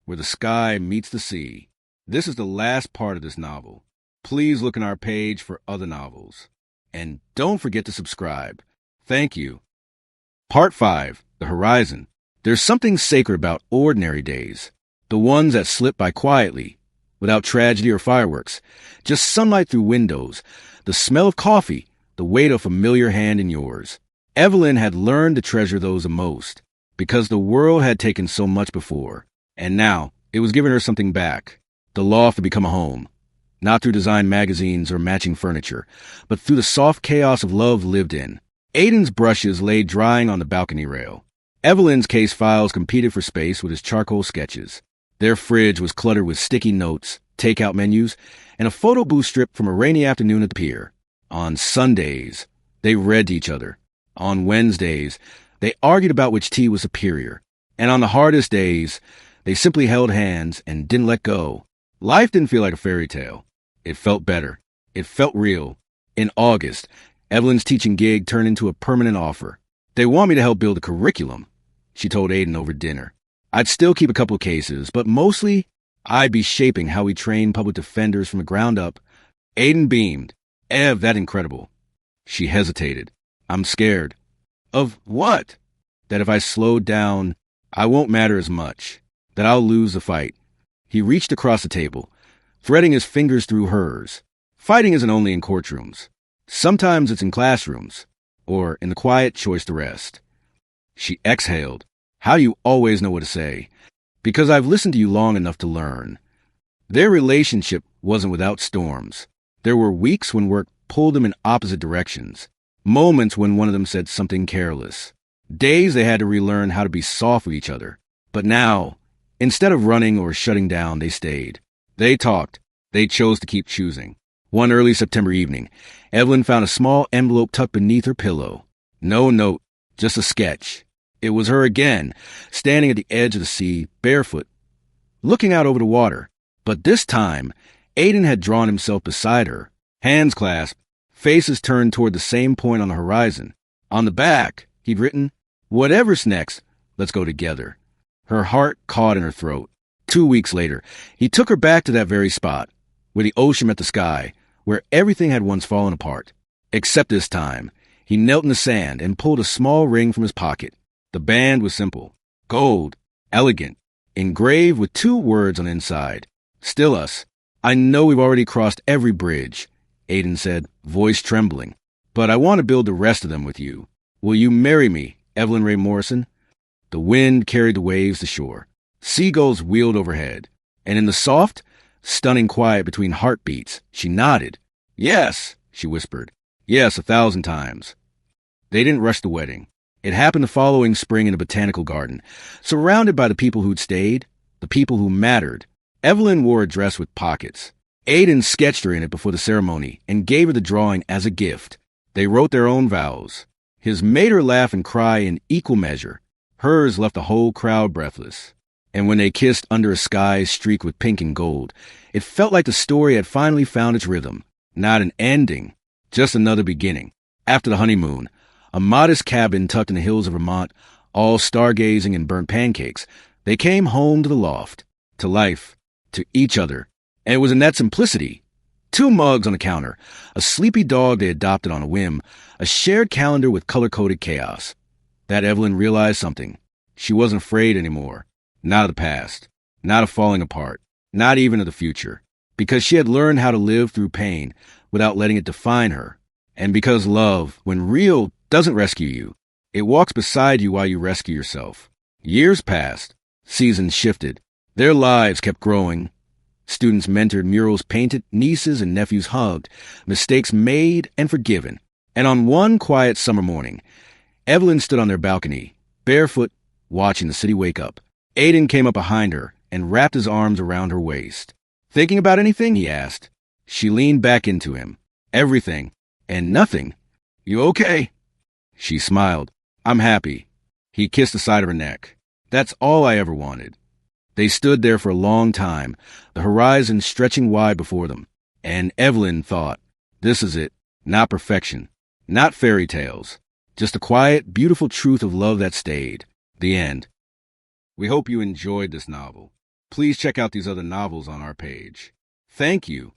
where the sky meets the sea. This is the last part of this novel. Please look on our page for other novels. And don't forget to subscribe. Thank you. Part 5, The Horizon. There's something sacred about ordinary days. The ones that slip by quietly, without tragedy or fireworks. Just sunlight through windows, the smell of coffee, the weight of a familiar hand in yours. Evelyn had learned to treasure those the most, because the world had taken so much before. And now, it was giving her something back. The loft had become a home. Not through design magazines or matching furniture, but through the soft chaos of love lived in. Aiden's brushes lay drying on the balcony rail. Evelyn's case files competed for space with his charcoal sketches. Their fridge was cluttered with sticky notes, takeout menus, and a photo booth strip from a rainy afternoon at the pier. On Sundays, they read to each other. On Wednesdays, they argued about which tea was superior. And on the hardest days, they simply held hands and didn't let go. Life didn't feel like a fairy tale. It felt better. It felt real. In August, Evelyn's teaching gig turned into a permanent offer. They want me to help build a curriculum, she told Aiden over dinner. I'd still keep a couple of cases, but mostly, I'd be shaping how we train public defenders from the ground up. Aiden beamed. Ev, that's incredible. She hesitated. I'm scared. Of what? That if I slowed down, I won't matter as much. That I'll lose the fight. He reached across the table, threading his fingers through hers. Fighting isn't only in courtrooms. Sometimes it's in classrooms, or in the quiet choice to rest. She exhaled. How do you always know what to say? Because I've listened to you long enough to learn. Their relationship wasn't without storms. There were weeks when work pulled them in opposite directions. Moments when one of them said something careless. Days they had to relearn how to be soft with each other. But now, instead of running or shutting down, they stayed. They talked. They chose to keep choosing. One early September evening, Evelyn found a small envelope tucked beneath her pillow. No note, just a sketch. It was her again, standing at the edge of the sea, barefoot, looking out over the water. But this time, Aiden had drawn himself beside her, hands clasped, faces turned toward the same point on the horizon. On the back, he'd written, "Whatever's next, let's go together." Her heart caught in her throat. 2 weeks later, he took her back to that very spot, where the ocean met the sky, where everything had once fallen apart. Except this time, he knelt in the sand and pulled a small ring from his pocket. The band was simple, gold, elegant, engraved with 2 words on the inside. "Still us. I know we've already crossed every bridge," Aiden said, voice trembling. "But I want to build the rest of them with you. Will you marry me, Evelyn Ray Morrison?" The wind carried the waves to shore. Seagulls wheeled overhead. And in the soft, stunning quiet between heartbeats, she nodded. "Yes," she whispered. "Yes, 1,000 times." They didn't rush the wedding. It happened the following spring in a botanical garden, surrounded by the people who'd stayed, the people who mattered. Evelyn wore a dress with pockets. Aiden sketched her in it before the ceremony and gave her the drawing as a gift. They wrote their own vows. His made her laugh and cry in equal measure. Hers left the whole crowd breathless. And when they kissed under a sky streaked with pink and gold, it felt like the story had finally found its rhythm. Not an ending, just another beginning. After the honeymoon, a modest cabin tucked in the hills of Vermont, all stargazing and burnt pancakes, they came home to the loft, to life, to each other. And it was in that simplicity. 2 mugs on the counter, a sleepy dog they adopted on a whim, a shared calendar with color-coded chaos. That Evelyn realized something. She wasn't afraid anymore. Not of the past. Not of falling apart. Not even of the future. Because she had learned how to live through pain without letting it define her. And because love, when real, doesn't rescue you. It walks beside you while you rescue yourself. Years passed. Seasons shifted. Their lives kept growing. Students mentored, murals painted, nieces and nephews hugged, mistakes made and forgiven. And on one quiet summer morning, Evelyn stood on their balcony, barefoot, watching the city wake up. Aiden came up behind her and wrapped his arms around her waist. "Thinking about anything?" he asked. She leaned back into him. "Everything. And nothing. You okay?" She smiled. "I'm happy." He kissed the side of her neck. "That's all I ever wanted." They stood there for a long time, the horizon stretching wide before them. And Evelyn thought, this is it. Not perfection. Not fairy tales. Just the quiet, beautiful truth of love that stayed. The end. We hope you enjoyed this novel. please check out these other novels on our page. Thank you.